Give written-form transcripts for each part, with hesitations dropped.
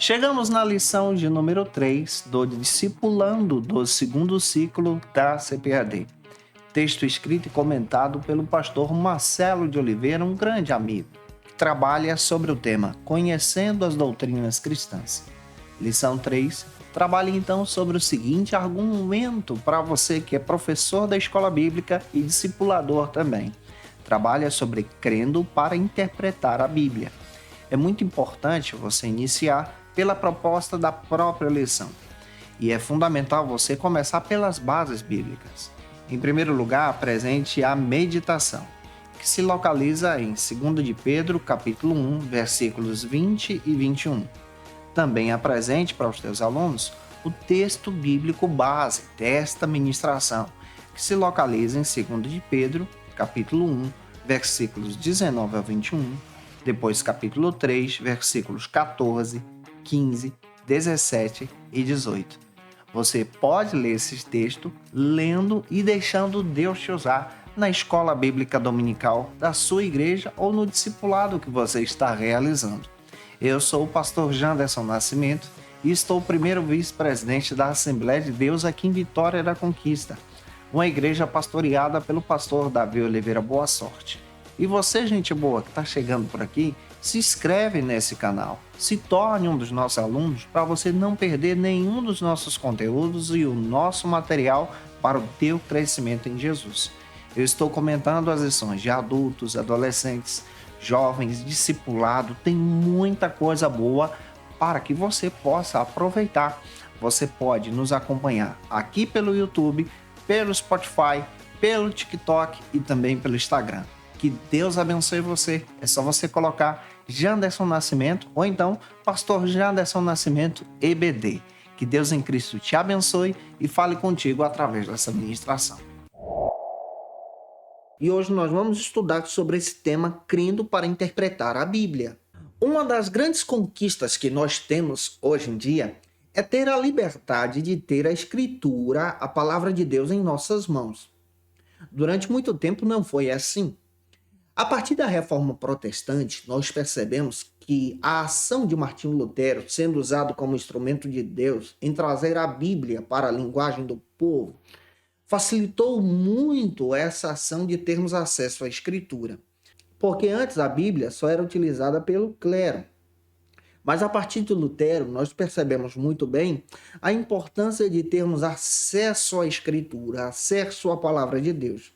Chegamos na lição de número 3 do Discipulando do segundo ciclo da CPAD. Texto escrito e comentado pelo pastor Marcelo de Oliveira, um grande amigo, que trabalha sobre o tema Conhecendo as Doutrinas Cristãs. Lição 3 trabalha então sobre o seguinte argumento para você que é professor da escola bíblica e discipulador também. Trabalha sobre crendo para interpretar a Bíblia. É muito importante você iniciar pela proposta da própria lição. E é fundamental você começar pelas bases bíblicas. Em primeiro lugar, apresente a meditação, que se localiza em 2 de Pedro, capítulo 1, versículos 20 e 21. Também apresente para os teus alunos o texto bíblico base desta ministração, que se localiza em 2 de Pedro, capítulo 1, versículos 19 a 21, depois capítulo 3, versículos 14, 15, 17 e 18. Você pode ler esse texto lendo e deixando Deus te usar na escola bíblica dominical da sua igreja ou no discipulado que você está realizando. Eu sou o pastor Janderson Nascimento e estou o primeiro vice-presidente da Assembleia de Deus aqui em Vitória da Conquista, uma igreja pastoreada pelo pastor Davi Oliveira Boa Sorte. E você, gente boa, que está chegando por aqui, se inscreve nesse canal, se torne um dos nossos alunos para você não perder nenhum dos nossos conteúdos e o nosso material para o teu crescimento em Jesus. Eu estou comentando as lições de adultos, adolescentes, jovens, discipulado, tem muita coisa boa para que você possa aproveitar. Você pode nos acompanhar aqui pelo YouTube, pelo Spotify, pelo TikTok e também pelo Instagram. Que Deus abençoe você. É só você colocar Janderson Nascimento ou então Pastor Janderson Nascimento EBD. Que Deus em Cristo te abençoe e fale contigo através dessa ministração. E hoje nós vamos estudar sobre esse tema crendo para interpretar a Bíblia. Uma das grandes conquistas que nós temos hoje em dia é ter a liberdade de ter a Escritura, a palavra de Deus, em nossas mãos. Durante muito tempo não foi assim. A partir da Reforma Protestante, nós percebemos que a ação de Martinho Lutero, sendo usado como instrumento de Deus em trazer a Bíblia para a linguagem do povo, facilitou muito essa ação de termos acesso à Escritura. Porque antes a Bíblia só era utilizada pelo clero. Mas a partir de Lutero, nós percebemos muito bem a importância de termos acesso à Escritura, acesso à palavra de Deus.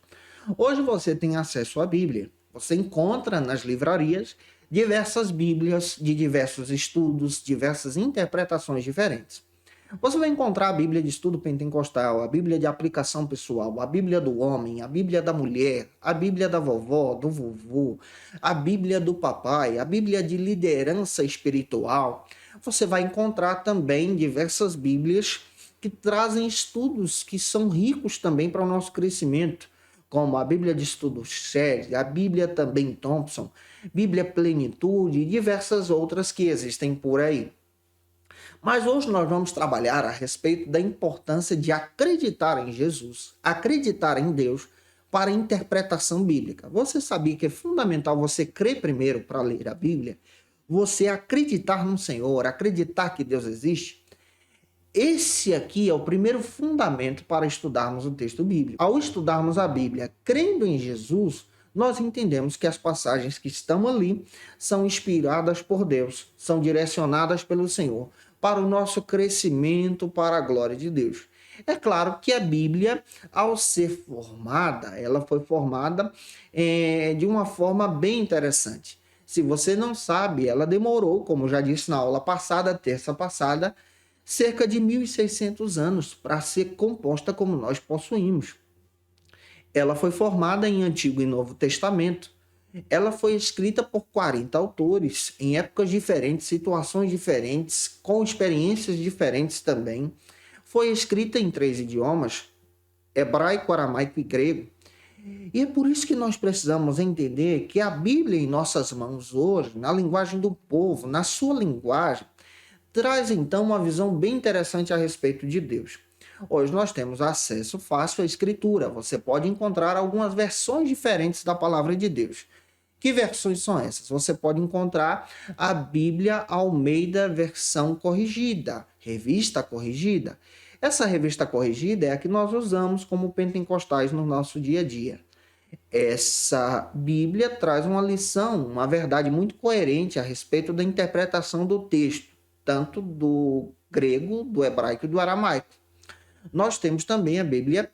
Hoje você tem acesso à Bíblia. Você encontra nas livrarias diversas Bíblias de diversos estudos, diversas interpretações diferentes. Você vai encontrar a Bíblia de estudo pentecostal, a Bíblia de aplicação pessoal, a Bíblia do homem, a Bíblia da mulher, a Bíblia da vovó, do vovô, a Bíblia do papai, a Bíblia de liderança espiritual. Você vai encontrar também diversas Bíblias que trazem estudos que são ricos também para o nosso crescimento, como a Bíblia de Estudo Shed, a Bíblia também Thompson, Bíblia Plenitude e diversas outras que existem por aí. Mas hoje nós vamos trabalhar a respeito da importância de acreditar em Jesus, acreditar em Deus para a interpretação bíblica. Você sabia que é fundamental você crer primeiro para ler a Bíblia? Você acreditar no Senhor, acreditar que Deus existe? Esse aqui é o primeiro fundamento para estudarmos o texto bíblico. Ao estudarmos a Bíblia crendo em Jesus, nós entendemos que as passagens que estão ali são inspiradas por Deus, são direcionadas pelo Senhor para o nosso crescimento, para a glória de Deus. É claro que a Bíblia, ao ser formada, ela foi formada de uma forma bem interessante. Se você não sabe, ela demorou, como já disse na aula passada, terça passada, cerca de 1.600 anos para ser composta como nós possuímos. Ela foi formada em Antigo e Novo Testamento. Ela foi escrita por 40 autores, em épocas diferentes, situações diferentes, com experiências diferentes também. Foi escrita em 3 idiomas, hebraico, aramaico e grego. E é por isso que nós precisamos entender que a Bíblia em nossas mãos hoje, na linguagem do povo, na sua linguagem, traz então uma visão bem interessante a respeito de Deus. Hoje nós temos acesso fácil à Escritura. Você pode encontrar algumas versões diferentes da palavra de Deus. Que versões são essas? Você pode encontrar a Bíblia Almeida versão corrigida, revista corrigida. Essa revista corrigida é a que nós usamos como pentecostais no nosso dia a dia. Essa Bíblia traz uma lição, uma verdade muito coerente a respeito da interpretação do texto, tanto do grego, do hebraico e do aramaico. Nós temos também a Bíblia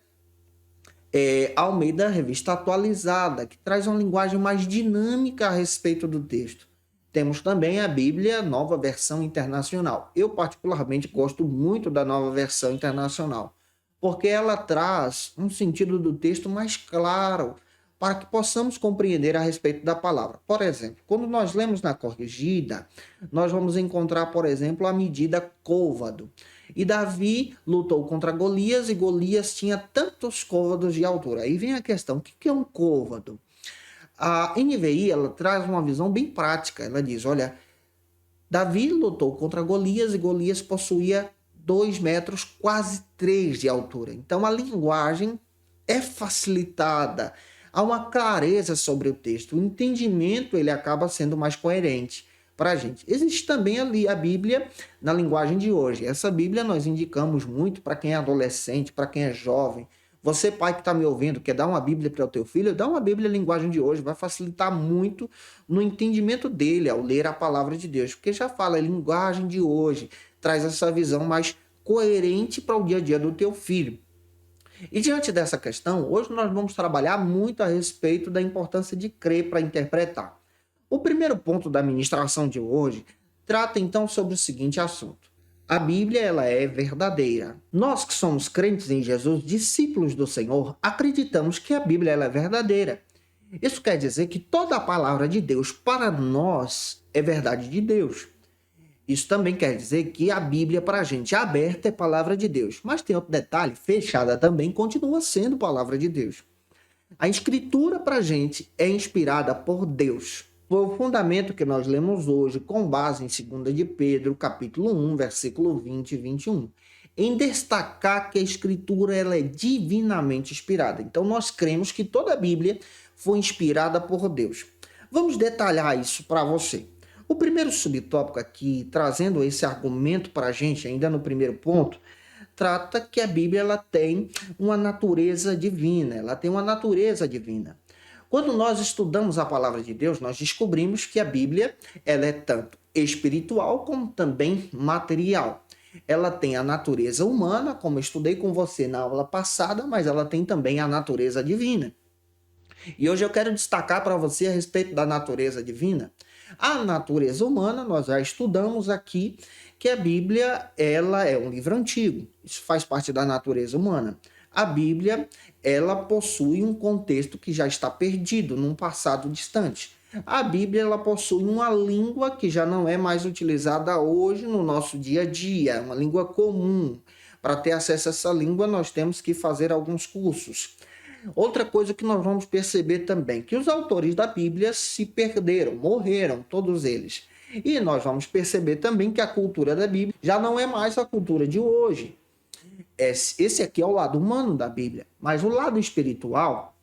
Almeida Revista Atualizada, que traz uma linguagem mais dinâmica a respeito do texto. Temos também a Bíblia Nova Versão Internacional. Eu particularmente gosto muito da Nova Versão Internacional, porque ela traz um sentido do texto mais claro, para que possamos compreender a respeito da palavra. Por exemplo, quando nós lemos na corrigida, nós vamos encontrar, por exemplo, a medida côvado. E Davi lutou contra Golias e Golias tinha tantos côvados de altura. Aí vem a questão, o que é um côvado? A NVI ela traz uma visão bem prática. Ela diz, olha, Davi lutou contra Golias e Golias possuía 2 metros, quase 3 de altura. Então a linguagem é facilitada, há uma clareza sobre o texto, o entendimento ele acaba sendo mais coerente para a gente. Existe também ali a Bíblia na linguagem de hoje. Essa Bíblia nós indicamos muito para quem é adolescente, para quem é jovem. Você, pai que está me ouvindo, quer dar uma Bíblia para o teu filho? Dá uma Bíblia na linguagem de hoje, vai facilitar muito no entendimento dele ao ler a palavra de Deus, porque já fala, a linguagem de hoje traz essa visão mais coerente para o dia a dia do teu filho. E diante dessa questão, hoje nós vamos trabalhar muito a respeito da importância de crer para interpretar. O primeiro ponto da ministração de hoje trata então sobre o seguinte assunto. A Bíblia ela é verdadeira. Nós que somos crentes em Jesus, discípulos do Senhor, acreditamos que a Bíblia ela é verdadeira. Isso quer dizer que toda a palavra de Deus para nós é verdade de Deus. Isso também quer dizer que a Bíblia para a gente aberta é palavra de Deus. Mas tem outro detalhe, fechada também continua sendo palavra de Deus. A Escritura para a gente é inspirada por Deus. Foi o fundamento que nós lemos hoje com base em 2 de Pedro, capítulo 1, versículo 20 e 21. Em destacar que a Escritura ela é divinamente inspirada. Então nós cremos que toda a Bíblia foi inspirada por Deus. Vamos detalhar isso para você. O primeiro subtópico aqui, trazendo esse argumento para a gente, ainda no primeiro ponto, trata que a Bíblia ela tem uma natureza divina, Quando nós estudamos a palavra de Deus, nós descobrimos que a Bíblia ela é tanto espiritual como também material. Ela tem a natureza humana, como eu estudei com você na aula passada, mas ela tem também a natureza divina. E hoje eu quero destacar para você a respeito da natureza divina. A natureza humana, nós já estudamos aqui que a Bíblia ela é um livro antigo. Isso faz parte da natureza humana. A Bíblia ela possui um contexto que já está perdido num passado distante. A Bíblia ela possui uma língua que já não é mais utilizada hoje no nosso dia a dia, uma língua comum. Para ter acesso a essa língua, nós temos que fazer alguns cursos. Outra coisa que nós vamos perceber também, que os autores da Bíblia se perderam, morreram, todos eles. E nós vamos perceber também que a cultura da Bíblia já não é mais a cultura de hoje. Esse aqui é o lado humano da Bíblia, mas o lado espiritual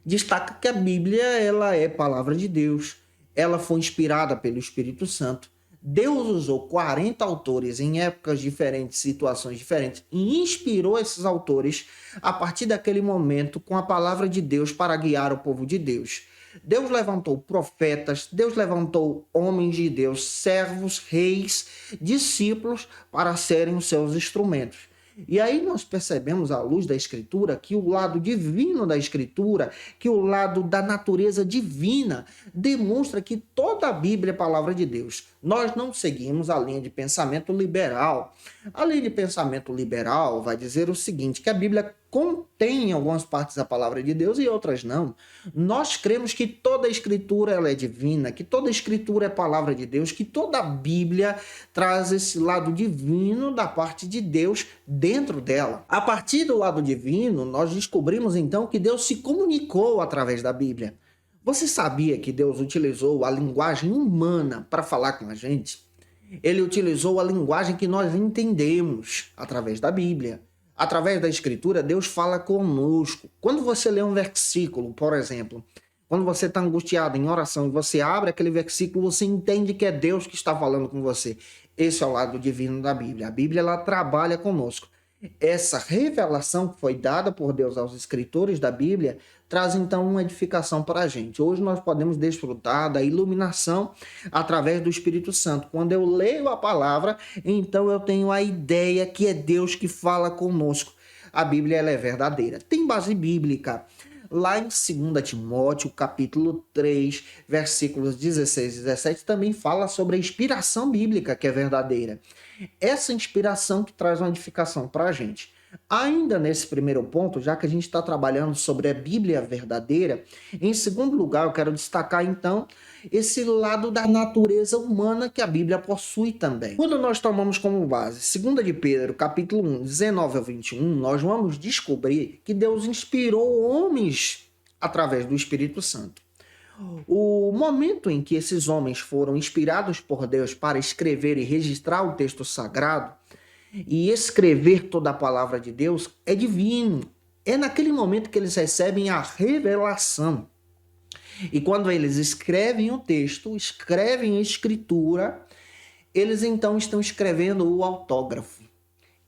destaca que a Bíblia ela é palavra de Deus, ela foi inspirada pelo Espírito Santo. Deus usou 40 autores em épocas diferentes, situações diferentes, e inspirou esses autores a partir daquele momento com a palavra de Deus para guiar o povo de Deus. Deus levantou profetas, Deus levantou homens de Deus, servos, reis, discípulos para serem os seus instrumentos. E aí nós percebemos à luz da Escritura que o lado divino da Escritura, que o lado da natureza divina demonstra que toda a Bíblia é palavra de Deus. Nós não seguimos a linha de pensamento liberal. A linha de pensamento liberal vai dizer o seguinte, que a Bíblia contém em algumas partes a palavra de Deus e outras não. Nós cremos que toda a Escritura ela é divina, que toda a Escritura é palavra de Deus, que toda a Bíblia traz esse lado divino da parte de Deus dentro dela. A partir do lado divino, nós descobrimos então que Deus se comunicou através da Bíblia. Você sabia que Deus utilizou a linguagem humana para falar com a gente? Ele utilizou a linguagem que nós entendemos através da Bíblia. Através da Escritura, Deus fala conosco. Quando você lê um versículo, por exemplo, Quando você está angustiado em oração e você abre aquele versículo, você entende que é Deus que está falando com você. Esse é o lado divino da Bíblia. A Bíblia, ela trabalha conosco. Essa revelação que foi dada por Deus aos escritores da Bíblia traz então uma edificação para a gente. Hoje nós podemos desfrutar da iluminação através do Espírito Santo. Quando eu leio a palavra, então eu tenho a ideia que é Deus que fala conosco. A Bíblia, ela é verdadeira. Tem base bíblica. Lá em 2 Timóteo, capítulo 3, versículos 16 e 17, também fala sobre a inspiração bíblica que é verdadeira. Essa inspiração que traz uma edificação para a gente. Ainda nesse primeiro ponto, já que a gente está trabalhando sobre a Bíblia verdadeira, em segundo lugar, eu quero destacar então esse lado da natureza humana que a Bíblia possui também. Quando nós tomamos como base 2 de Pedro, capítulo 1, 19 a 21, nós vamos descobrir que Deus inspirou homens através do Espírito Santo. O momento em que esses homens foram inspirados por Deus para escrever e registrar o texto sagrado e escrever toda a palavra de Deus é divino. É naquele momento que eles recebem a revelação. E quando eles escrevem o texto, escrevem a escritura, eles então estão escrevendo o autógrafo.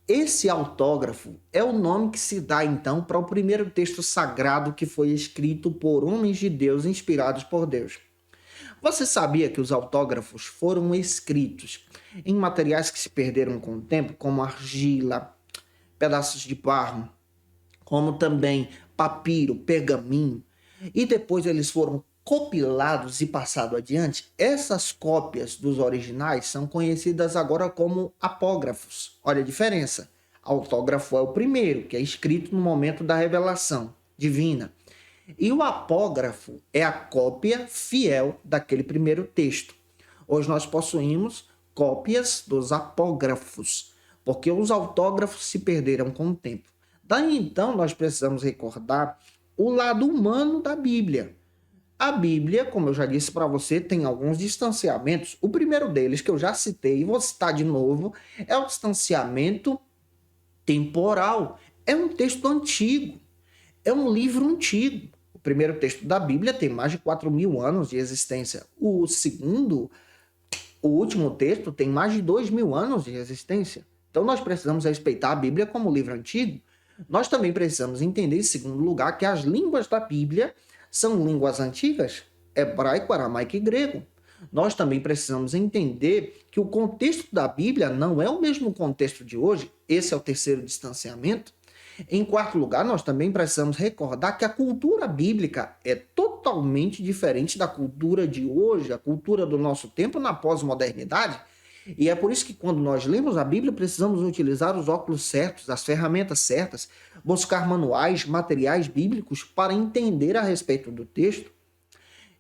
Esse autógrafo é o nome que se dá então para o primeiro texto sagrado que foi escrito por homens de Deus inspirados por Deus. Você sabia que os autógrafos foram escritos em materiais que se perderam com o tempo, como argila, pedaços de barro, como também papiro, pergaminho, e depois eles foram compilados e passados adiante? Essas cópias dos originais são conhecidas agora como apógrafos. Olha a diferença. Autógrafo é o primeiro, que é escrito no momento da revelação divina. E o apógrafo é a cópia fiel daquele primeiro texto. Hoje nós possuímos cópias dos apógrafos, porque os autógrafos se perderam com o tempo. Daí então nós precisamos recordar o lado humano da Bíblia. A Bíblia, como eu já disse para você, tem alguns distanciamentos. O primeiro deles, que eu já citei e vou citar de novo, é o distanciamento temporal. É um texto antigo, é um livro antigo. O primeiro texto da Bíblia tem mais de 4.000 anos de existência. O segundo, o último texto, tem mais de 2.000 anos de existência. Então nós precisamos respeitar a Bíblia como livro antigo. Nós também precisamos entender, em segundo lugar, que as línguas da Bíblia são línguas antigas, hebraico, aramaico e grego. Nós também precisamos entender que o contexto da Bíblia não é o mesmo contexto de hoje. Esse é o terceiro distanciamento. Em quarto lugar, nós também precisamos recordar que a cultura bíblica é totalmente diferente da cultura de hoje, a cultura do nosso tempo na pós-modernidade. E é por isso que quando nós lemos a Bíblia, precisamos utilizar os óculos certos, as ferramentas certas, buscar manuais, materiais bíblicos para entender a respeito do texto.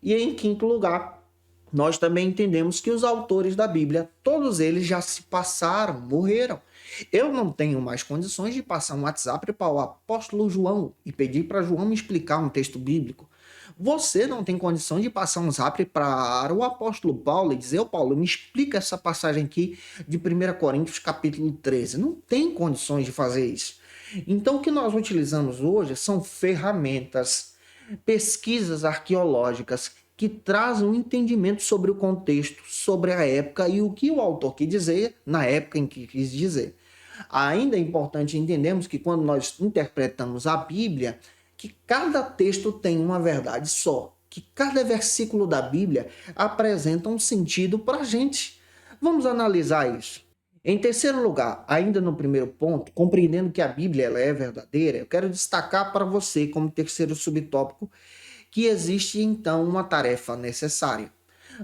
E em quinto lugar, nós também entendemos que os autores da Bíblia, todos eles já se passaram, morreram. Eu não tenho mais condições de passar um WhatsApp para o apóstolo João e pedir para João me explicar um texto bíblico. Você não tem condição de passar um zap para o apóstolo Paulo e dizer: Paulo, me explica essa passagem aqui de 1 Coríntios capítulo 13. Não tem condições de fazer isso. Então o que nós utilizamos hoje são ferramentas, pesquisas arqueológicas que trazem um entendimento sobre o contexto, sobre a época e o que o autor quis dizer na época em que quis dizer. Ainda é importante entendermos que quando nós interpretamos a Bíblia, que cada texto tem uma verdade só, que cada versículo da Bíblia apresenta um sentido para a gente. Vamos analisar isso. Em terceiro lugar, ainda no primeiro ponto, compreendendo que a Bíblia ela é verdadeira, eu quero destacar para você, como terceiro subtópico, que existe então uma tarefa necessária.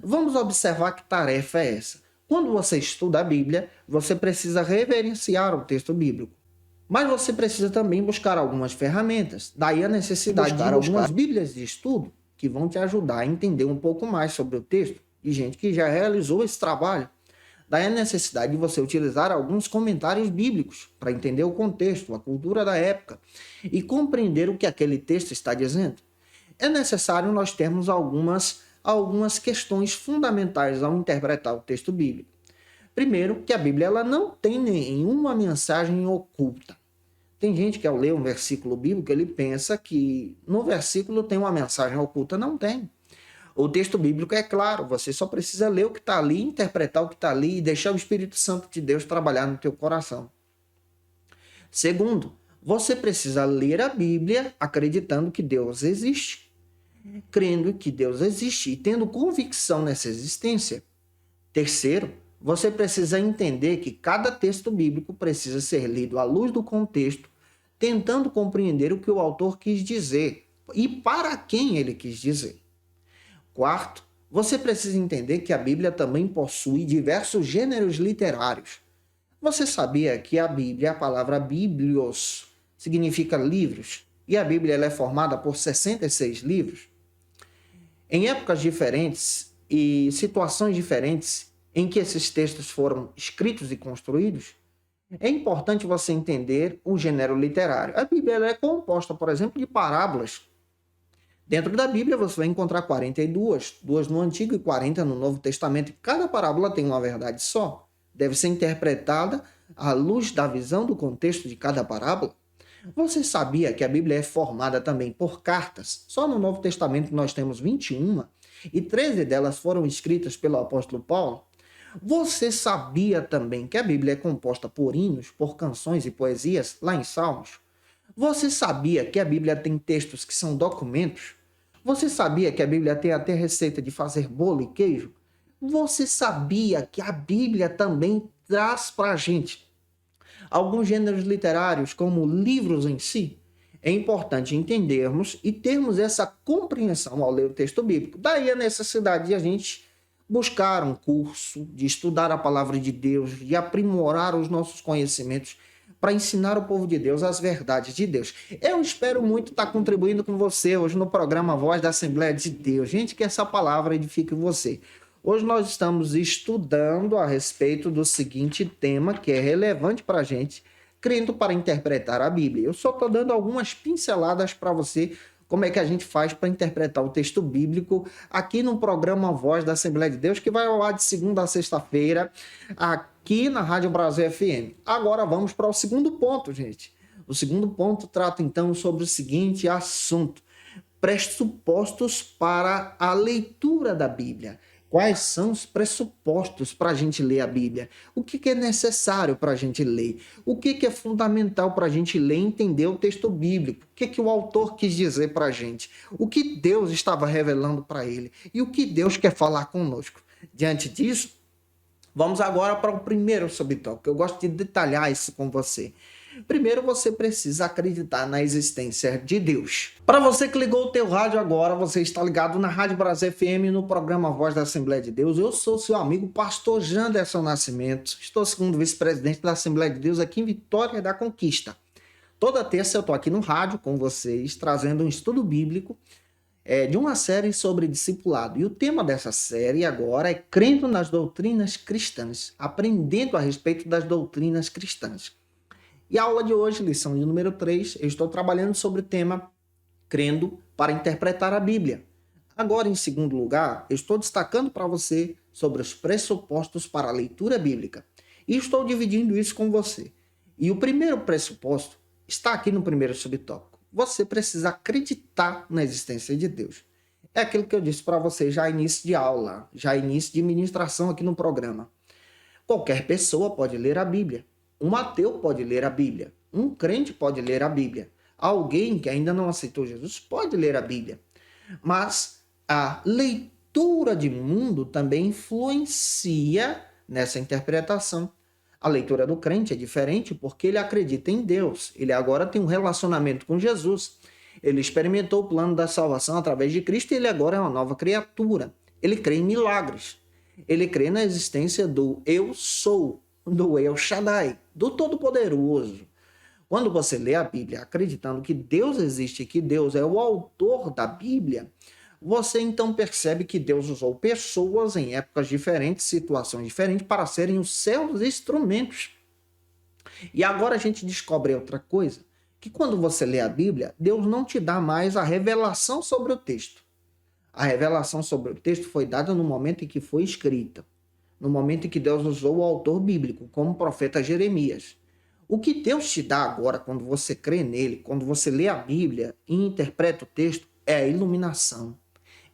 Vamos observar que tarefa é essa. Quando você estuda a Bíblia, você precisa reverenciar o texto bíblico. Mas você precisa também buscar algumas ferramentas. Daí a necessidade de buscar algumas bíblias de estudo que vão te ajudar a entender um pouco mais sobre o texto, de gente que já realizou esse trabalho. Daí a necessidade de você utilizar alguns comentários bíblicos para entender o contexto, a cultura da época e compreender o que aquele texto está dizendo. É necessário nós termos algumas questões fundamentais ao interpretar o texto bíblico. Primeiro, que a Bíblia ela não tem nenhuma mensagem oculta. Tem gente que ao ler um versículo bíblico, ele pensa que no versículo tem uma mensagem oculta. Não tem. O texto bíblico é claro, você só precisa ler o que está ali, interpretar o que está ali e deixar o Espírito Santo de Deus trabalhar no teu coração. Segundo, você precisa ler a Bíblia acreditando que Deus existe, crendo que Deus existe e tendo convicção nessa existência. Terceiro, você precisa entender que cada texto bíblico precisa ser lido à luz do contexto, tentando compreender o que o autor quis dizer e para quem ele quis dizer. Quarto, você precisa entender que a Bíblia também possui diversos gêneros literários. Você sabia que a Bíblia, a palavra Bíblios, significa livros, e a Bíblia ela é formada por 66 livros? Em épocas diferentes e situações diferentes em que esses textos foram escritos e construídos, é importante você entender o gênero literário. A Bíblia ela é composta, por exemplo, de parábolas. Dentro da Bíblia você vai encontrar 42, duas no Antigo e 40 no Novo Testamento. Cada parábola tem uma verdade só. Deve ser interpretada à luz da visão do contexto de cada parábola. Você sabia que a Bíblia é formada também por cartas? Só no Novo Testamento nós temos 21 e 13 delas foram escritas pelo apóstolo Paulo. Você sabia também que a Bíblia é composta por hinos, por canções e poesias, lá em Salmos? Você sabia que a Bíblia tem textos que são documentos? Você sabia que a Bíblia tem até receita de fazer bolo e queijo? Você sabia que a Bíblia também traz para a gente alguns gêneros literários, como livros em si? É importante entendermos e termos essa compreensão ao ler o texto bíblico. Daí a necessidade de a gente buscar um curso, de estudar a palavra de Deus, de aprimorar os nossos conhecimentos para ensinar o povo de Deus as verdades de Deus. Eu espero muito estar contribuindo com você hoje no programa Voz da Assembleia de Deus. Gente, que essa palavra edifique você. Hoje nós estamos estudando a respeito do seguinte tema, que é relevante para a gente, crendo para interpretar a Bíblia. Eu só estou dando algumas pinceladas para você, como é que a gente faz para interpretar o texto bíblico aqui no programa Voz da Assembleia de Deus, que vai ao ar de segunda a sexta-feira, aqui na Rádio Brasil FM. Agora vamos para o segundo ponto, gente. O segundo ponto trata então sobre o seguinte assunto: pressupostos para a leitura da Bíblia. Quais são os pressupostos para a gente ler a Bíblia? O que é necessário para a gente ler? O que é fundamental para a gente ler e entender o texto bíblico? O que o autor quis dizer para a gente? O que Deus estava revelando para ele? E o que Deus quer falar conosco? Diante disso, vamos agora para o primeiro subtópico. Eu gosto de detalhar isso com você. Primeiro, você precisa acreditar na existência de Deus. Para você que ligou o teu rádio agora, você está ligado na Rádio Brasil FM no programa Voz da Assembleia de Deus. Eu sou seu amigo pastor Janderson Nascimento. Estou segundo vice-presidente da Assembleia de Deus aqui em Vitória da Conquista. Toda terça eu estou aqui no rádio com vocês, trazendo um estudo bíblico de uma série sobre discipulado. E o tema dessa série agora é crendo nas doutrinas cristãs, aprendendo a respeito das doutrinas cristãs. E a aula de hoje, lição de número 3, eu estou trabalhando sobre o tema crendo para interpretar a Bíblia. Agora, em segundo lugar, eu estou destacando para você sobre os pressupostos para a leitura bíblica. E estou dividindo isso com você. E o primeiro pressuposto está aqui no primeiro subtópico. Você precisa acreditar na existência de Deus. É aquilo que eu disse para você já início de aula, já início de ministração aqui no programa. Qualquer pessoa pode ler a Bíblia. Um ateu pode ler a Bíblia. Um crente pode ler a Bíblia. Alguém que ainda não aceitou Jesus pode ler a Bíblia. Mas a leitura de mundo também influencia nessa interpretação. A leitura do crente é diferente porque ele acredita em Deus. Ele agora tem um relacionamento com Jesus. Ele experimentou o plano da salvação através de Cristo e ele agora é uma nova criatura. Ele crê em milagres. Ele crê na existência do Eu Sou, do El Shaddai, do Todo-Poderoso. Quando você lê a Bíblia acreditando que Deus existe, que Deus é o autor da Bíblia, você então percebe que Deus usou pessoas em épocas diferentes, situações diferentes, para serem os seus instrumentos. E agora a gente descobre outra coisa, que quando você lê a Bíblia, Deus não te dá mais a revelação sobre o texto. A revelação sobre o texto foi dada no momento em que foi escrita, no momento em que Deus usou o autor bíblico, como o profeta Jeremias. O que Deus te dá agora, quando você crê nele, quando você lê a Bíblia e interpreta o texto, é a iluminação,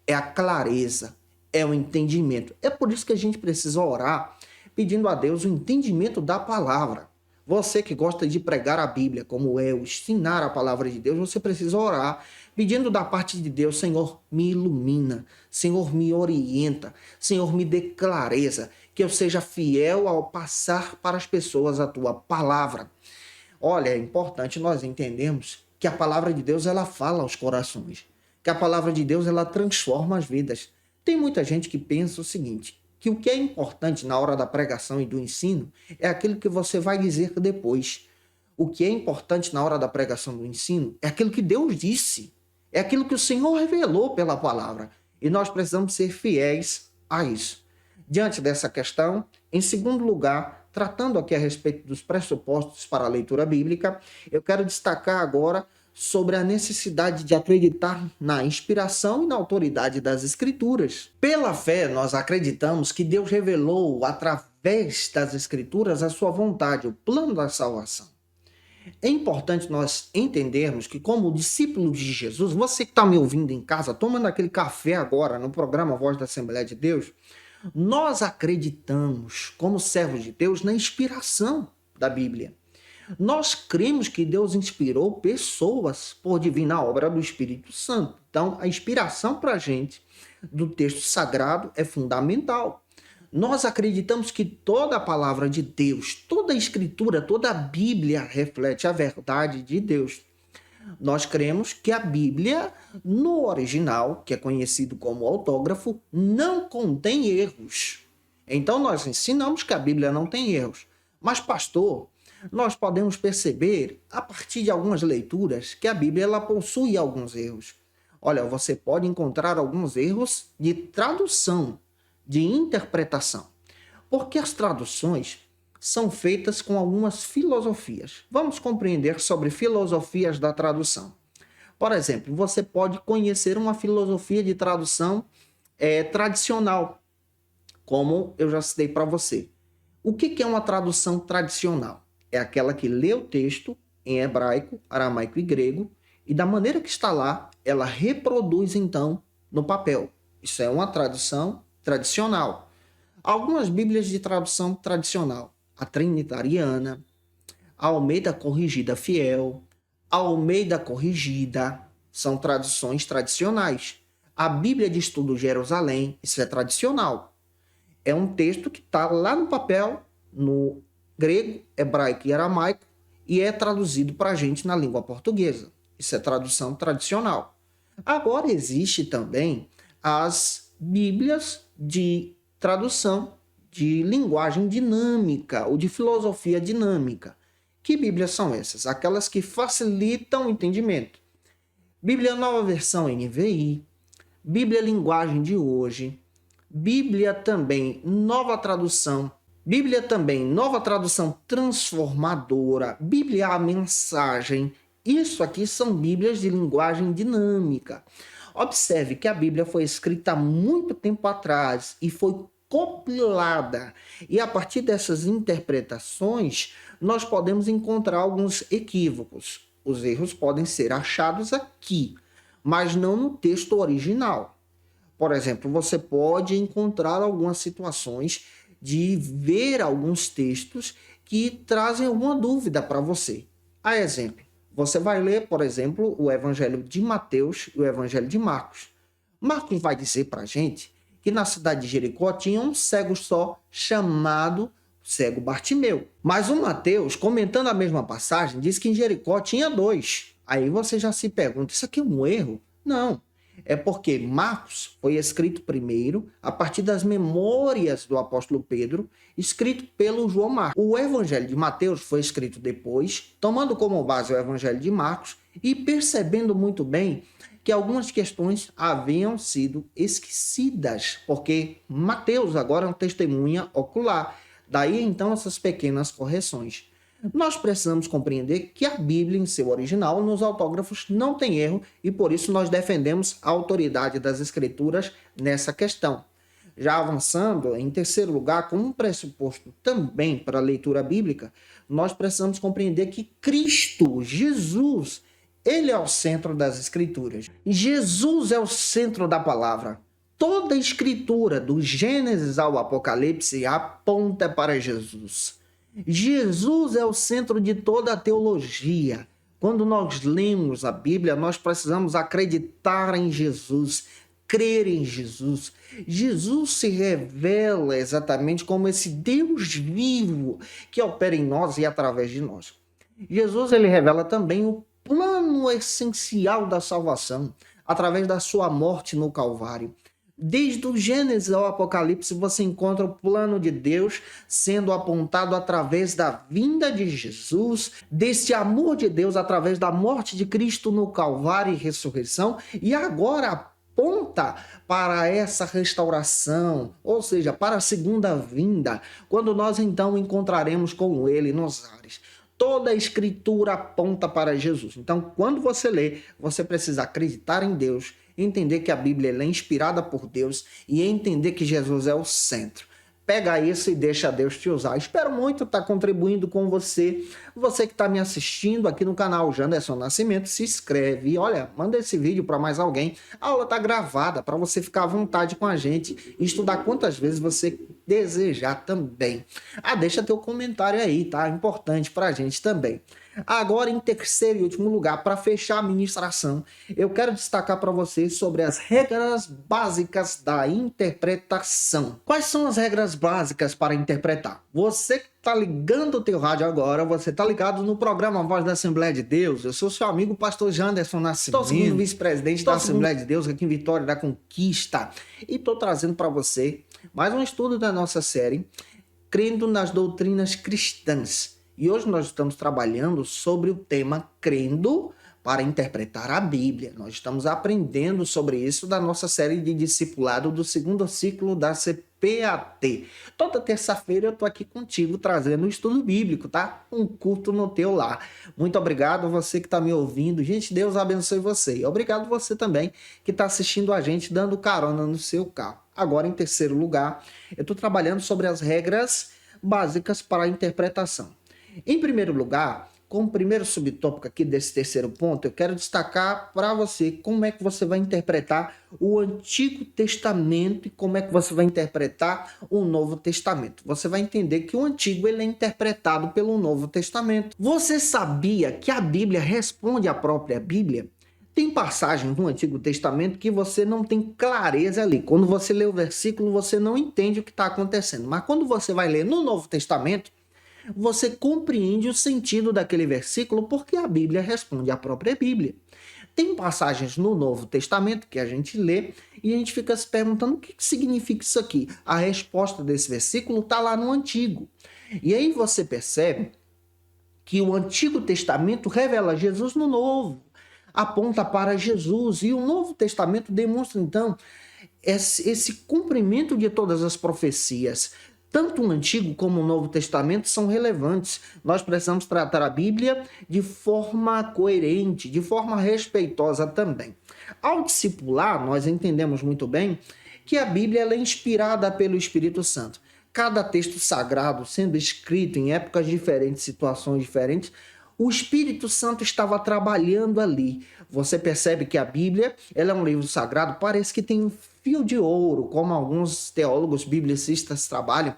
é a clareza, é o entendimento. É por isso que a gente precisa orar, pedindo a Deus o entendimento da palavra. Você que gosta de pregar a Bíblia, como eu, ensinar a palavra de Deus, você precisa orar, pedindo da parte de Deus: Senhor, me ilumina, Senhor, me orienta, Senhor, me dê clareza, que eu seja fiel ao passar para as pessoas a tua palavra. Olha, é importante nós entendermos que a palavra de Deus, ela fala aos corações, que a palavra de Deus, ela transforma as vidas. Tem muita gente que pensa o seguinte, que o que é importante na hora da pregação e do ensino é aquilo que você vai dizer depois. O que é importante na hora da pregação e do ensino é aquilo que Deus disse, é aquilo que o Senhor revelou pela palavra. E nós precisamos ser fiéis a isso. Diante dessa questão, em segundo lugar, tratando aqui a respeito dos pressupostos para a leitura bíblica, eu quero destacar agora sobre a necessidade de acreditar na inspiração e na autoridade das Escrituras. Pela fé, nós acreditamos que Deus revelou, através das Escrituras, a sua vontade, o plano da salvação. É importante nós entendermos que, como discípulos de Jesus, você que está me ouvindo em casa, tomando aquele café agora no programa Voz da Assembleia de Deus, nós acreditamos, como servos de Deus, na inspiração da Bíblia. Nós cremos que Deus inspirou pessoas por divina obra do Espírito Santo. Então, a inspiração para a gente do texto sagrado é fundamental. Nós acreditamos que toda a palavra de Deus, toda a Escritura, toda a Bíblia reflete a verdade de Deus. Nós cremos que a Bíblia, no original, que é conhecido como autógrafo, não contém erros. Então, nós ensinamos que a Bíblia não tem erros. Mas, pastor, nós podemos perceber, a partir de algumas leituras, que a Bíblia ela possui alguns erros. Olha, você pode encontrar alguns erros de tradução, de interpretação, porque as traduções são feitas com algumas filosofias. Vamos compreender sobre filosofias da tradução. Por exemplo, você pode conhecer uma filosofia de tradução tradicional, como eu já citei para você. O que é uma tradução tradicional? É aquela que lê o texto em hebraico, aramaico e grego, e da maneira que está lá, ela reproduz então no papel. Isso é uma tradução tradicional. Algumas bíblias de tradução tradicional, a Trinitariana, a Almeida Corrigida Fiel, a Almeida Corrigida, são traduções tradicionais. A Bíblia de Estudo Jerusalém, isso é tradicional. É um texto que está lá no papel, no grego, hebraico e aramaico, e é traduzido para a gente na língua portuguesa. Isso é tradução tradicional. Agora existe também as bíblias de tradução de linguagem dinâmica ou de filosofia dinâmica. Que bíblias são essas? Aquelas que facilitam o entendimento. Bíblia Nova Versão NVI, Bíblia Linguagem de Hoje, Bíblia também Nova Tradução, Bíblia também Nova Tradução Transformadora, Bíblia A Mensagem. Isso aqui são bíblias de linguagem dinâmica. Observe que a Bíblia foi escrita há muito tempo atrás e foi compilada. E a partir dessas interpretações, nós podemos encontrar alguns equívocos. Os erros podem ser achados aqui, mas não no texto original. Por exemplo, você pode encontrar algumas situações de ver alguns textos que trazem alguma dúvida para você. A exemplo, você vai ler, por exemplo, o Evangelho de Mateus e o Evangelho de Marcos. Marcos vai dizer para a gente que na cidade de Jericó tinha um cego só, chamado cego Bartimeu. Mas o Mateus, comentando a mesma passagem, diz que em Jericó tinha 2. Aí você já se pergunta, isso aqui é um erro? Não. É porque Marcos foi escrito primeiro, a partir das memórias do apóstolo Pedro, escrito pelo João Marcos. O Evangelho de Mateus foi escrito depois, tomando como base o Evangelho de Marcos e percebendo muito bem que algumas questões haviam sido esquecidas, porque Mateus agora é uma testemunha ocular. Daí, então, essas pequenas correções. Nós precisamos compreender que a Bíblia, em seu original, nos autógrafos, não tem erro e, por isso, nós defendemos a autoridade das Escrituras nessa questão. Já avançando, em terceiro lugar, como um pressuposto também para a leitura bíblica, nós precisamos compreender que Cristo, Jesus, ele é o centro das Escrituras. Jesus é o centro da palavra. Toda a Escritura, do Gênesis ao Apocalipse, aponta para Jesus. Jesus é o centro de toda a teologia. Quando nós lemos a Bíblia, nós precisamos acreditar em Jesus, crer em Jesus. Jesus se revela exatamente como esse Deus vivo que opera em nós e através de nós. Jesus, ele revela também o plano essencial da salvação através da sua morte no Calvário. Desde o Gênesis ao Apocalipse, você encontra o plano de Deus sendo apontado através da vinda de Jesus, desse amor de Deus através da morte de Cristo no Calvário e ressurreição, e agora aponta para essa restauração, ou seja, para a segunda vinda, quando nós então encontraremos com Ele nos ares. Toda a Escritura aponta para Jesus. Então, quando você lê, você precisa acreditar em Deus, entender que a Bíblia é inspirada por Deus e entender que Jesus é o centro. Pega isso e deixa Deus te usar. Espero muito estar contribuindo com você. Você que está me assistindo aqui no canal Janderson Nascimento, se inscreve e olha, manda esse vídeo para mais alguém. A aula está gravada para você ficar à vontade com a gente e estudar quantas vezes você desejar também. Deixa teu comentário aí, tá? Importante para a gente também. Agora, em terceiro e último lugar, para fechar a ministração, eu quero destacar para vocês sobre as regras básicas da interpretação. Quais são as regras básicas para interpretar? Você que está ligando o teu rádio agora, você está ligado no programa Voz da Assembleia de Deus. Eu sou seu amigo, pastor Janderson Nascimento. Estou segundo vice-presidente da Assembleia de Deus aqui em Vitória da Conquista. E estou trazendo para você mais um estudo da nossa série, Crendo nas Doutrinas Cristãs. E hoje nós estamos trabalhando sobre o tema Crendo para interpretar a Bíblia. Nós estamos aprendendo sobre isso da nossa série de discipulado do segundo ciclo da CPAT. Toda terça-feira eu estou aqui contigo trazendo um estudo bíblico, tá? Um culto no teu lar. Muito obrigado a você que está me ouvindo. Gente, Deus abençoe você. E obrigado você também que está assistindo a gente, dando carona no seu carro. Agora, em terceiro lugar, eu estou trabalhando sobre as regras básicas para a interpretação. Em primeiro lugar, como primeiro subtópico aqui desse terceiro ponto, eu quero destacar para você como é que você vai interpretar o Antigo Testamento e como é que você vai interpretar o Novo Testamento. Você vai entender que o Antigo ele é interpretado pelo Novo Testamento. Você sabia que a Bíblia responde à própria Bíblia? Tem passagens no Antigo Testamento que você não tem clareza ali. Quando você lê o versículo, você não entende o que está acontecendo. Mas quando você vai ler no Novo Testamento, você compreende o sentido daquele versículo porque a Bíblia responde à própria Bíblia. Tem passagens no Novo Testamento que a gente lê e a gente fica se perguntando o que significa isso aqui. A resposta desse versículo está lá no Antigo. E aí você percebe que o Antigo Testamento revela Jesus no Novo, aponta para Jesus. E o Novo Testamento demonstra, então, esse cumprimento de todas as profecias. Tanto o Antigo como o Novo Testamento são relevantes. Nós precisamos tratar a Bíblia de forma coerente, de forma respeitosa também. Ao discipular, nós entendemos muito bem que a Bíblia ela é inspirada pelo Espírito Santo. Cada texto sagrado sendo escrito em épocas diferentes, situações diferentes, o Espírito Santo estava trabalhando ali. Você percebe que a Bíblia ela é um livro sagrado, parece que tem um fio de ouro, como alguns teólogos biblicistas trabalham,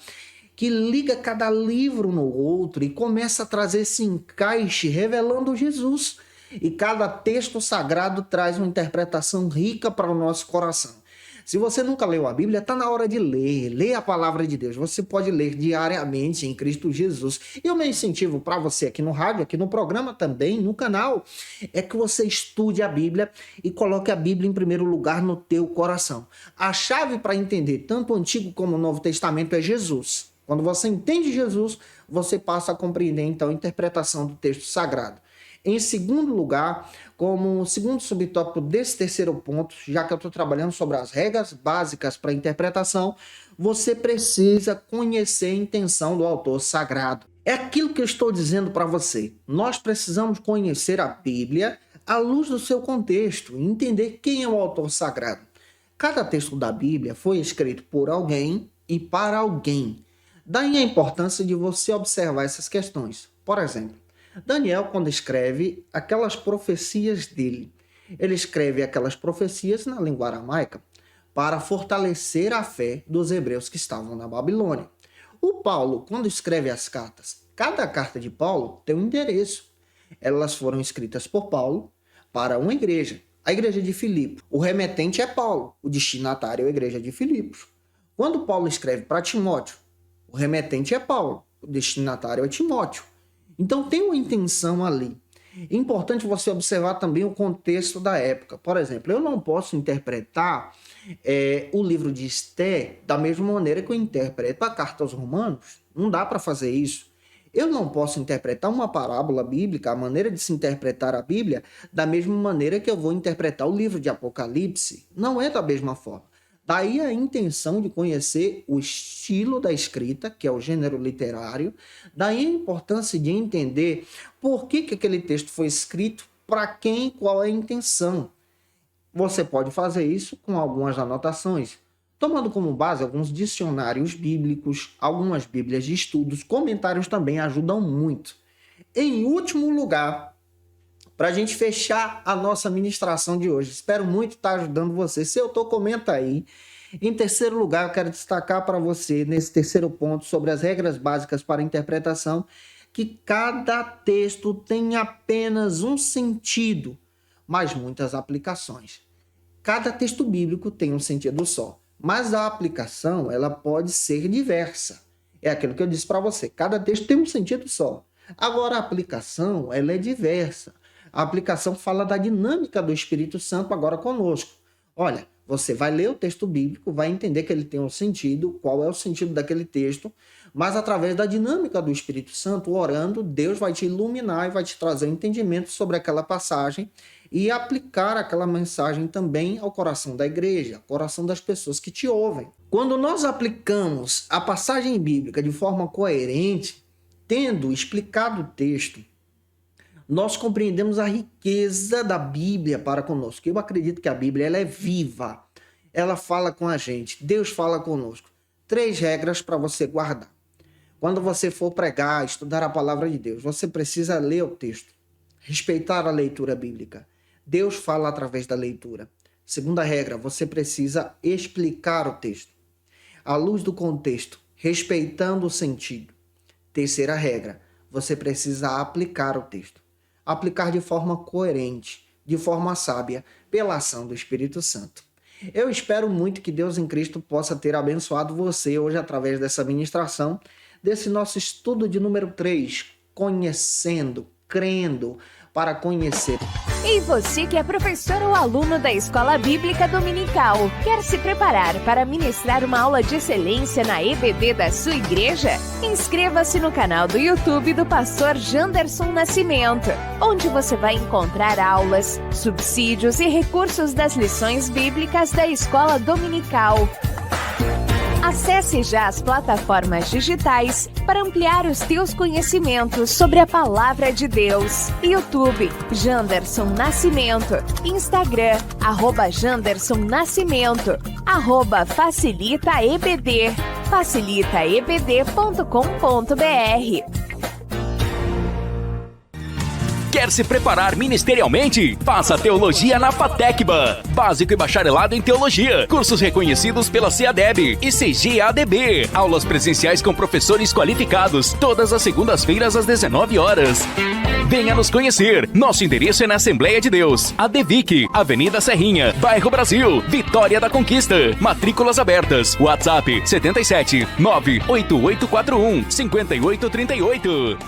que liga cada livro no outro e começa a trazer esse encaixe revelando Jesus. E cada texto sagrado traz uma interpretação rica para o nosso coração. Se você nunca leu a Bíblia, está na hora de ler. Leia a palavra de Deus. Você pode ler diariamente em Cristo Jesus. E o meu incentivo para você aqui no rádio, aqui no programa também, no canal, é que você estude a Bíblia e coloque a Bíblia em primeiro lugar no teu coração. A chave para entender tanto o Antigo como o Novo Testamento é Jesus. Quando você entende Jesus, você passa a compreender então a interpretação do texto sagrado. Em segundo lugar, como segundo subtópico desse terceiro ponto, já que eu estou trabalhando sobre as regras básicas para a interpretação, você precisa conhecer a intenção do autor sagrado. É aquilo que eu estou dizendo para você. Nós precisamos conhecer a Bíblia à luz do seu contexto e entender quem é o autor sagrado. Cada texto da Bíblia foi escrito por alguém e para alguém. Daí a importância de você observar essas questões. Por exemplo, Daniel, quando escreve aquelas profecias dele, ele escreve aquelas profecias na língua aramaica para fortalecer a fé dos hebreus que estavam na Babilônia. O Paulo, quando escreve as cartas, cada carta de Paulo tem um endereço. Elas foram escritas por Paulo para uma igreja, a igreja de Filipos. O remetente é Paulo, o destinatário é a igreja de Filipos. Quando Paulo escreve para Timóteo, o remetente é Paulo, o destinatário é Timóteo. Então tem uma intenção ali. É importante você observar também o contexto da época. Por exemplo, eu não posso interpretar o livro de Esté da mesma maneira que eu interpreto a carta aos Romanos. Não dá para fazer isso. Eu não posso interpretar uma parábola bíblica, a maneira de se interpretar a Bíblia, da mesma maneira que eu vou interpretar o livro de Apocalipse. Não é da mesma forma. Daí a intenção de conhecer o estilo da escrita, que é o gênero literário. Daí a importância de entender por que aquele texto foi escrito, para quem, qual é a intenção. Você pode fazer isso com algumas anotações, tomando como base alguns dicionários bíblicos, algumas bíblias de estudos, comentários também ajudam muito. Em último lugar, para a gente fechar a nossa ministração de hoje, espero muito estar ajudando você. Se eu estou, comenta aí. Em terceiro lugar, eu quero destacar para você, nesse terceiro ponto, sobre as regras básicas para a interpretação, que cada texto tem apenas um sentido, mas muitas aplicações. Cada texto bíblico tem um sentido só, mas a aplicação ela pode ser diversa. É aquilo que eu disse para você, cada texto tem um sentido só. Agora, a aplicação ela é diversa. A aplicação fala da dinâmica do Espírito Santo agora conosco. Olha, você vai ler o texto bíblico, vai entender que ele tem um sentido, qual é o sentido daquele texto, mas através da dinâmica do Espírito Santo, orando, Deus vai te iluminar e vai te trazer um entendimento sobre aquela passagem e aplicar aquela mensagem também ao coração da igreja, ao coração das pessoas que te ouvem. Quando nós aplicamos a passagem bíblica de forma coerente, tendo explicado o texto, nós compreendemos a riqueza da Bíblia para conosco. Eu acredito que a Bíblia ela é viva. Ela fala com a gente. Deus fala conosco. 3 regras para você guardar. Quando você for pregar, estudar a palavra de Deus, você precisa ler o texto. Respeitar a leitura bíblica. Deus fala através da leitura. Segunda regra, você precisa explicar o texto. À luz do contexto, respeitando o sentido. Terceira regra, você precisa aplicar o texto. Aplicar de forma coerente, de forma sábia, pela ação do Espírito Santo. Eu espero muito que Deus em Cristo possa ter abençoado você hoje através dessa ministração, desse nosso estudo de número 3, conhecendo, crendo, para conhecer. E você que é professor ou aluno da Escola Bíblica Dominical, quer se preparar para ministrar uma aula de excelência na EBD da sua igreja? Inscreva-se no canal do YouTube do pastor Janderson Nascimento, onde você vai encontrar aulas, subsídios e recursos das lições bíblicas da Escola Dominical. Acesse já as plataformas digitais para ampliar os teus conhecimentos sobre a Palavra de Deus. YouTube, Janderson Nascimento. Instagram, @Janderson Nascimento. @FacilitaEBD. facilitaebd.com.br. Quer se preparar ministerialmente? Faça Teologia na FATECBA. Básico e bacharelado em Teologia. Cursos reconhecidos pela CEADEB e CGADB. Aulas presenciais com professores qualificados. Todas as segundas-feiras às 19 horas. Venha nos conhecer. Nosso endereço é na Assembleia de Deus. ADVIC, Avenida Serrinha, Bairro Brasil, Vitória da Conquista. Matrículas abertas. WhatsApp 77 98841 5838.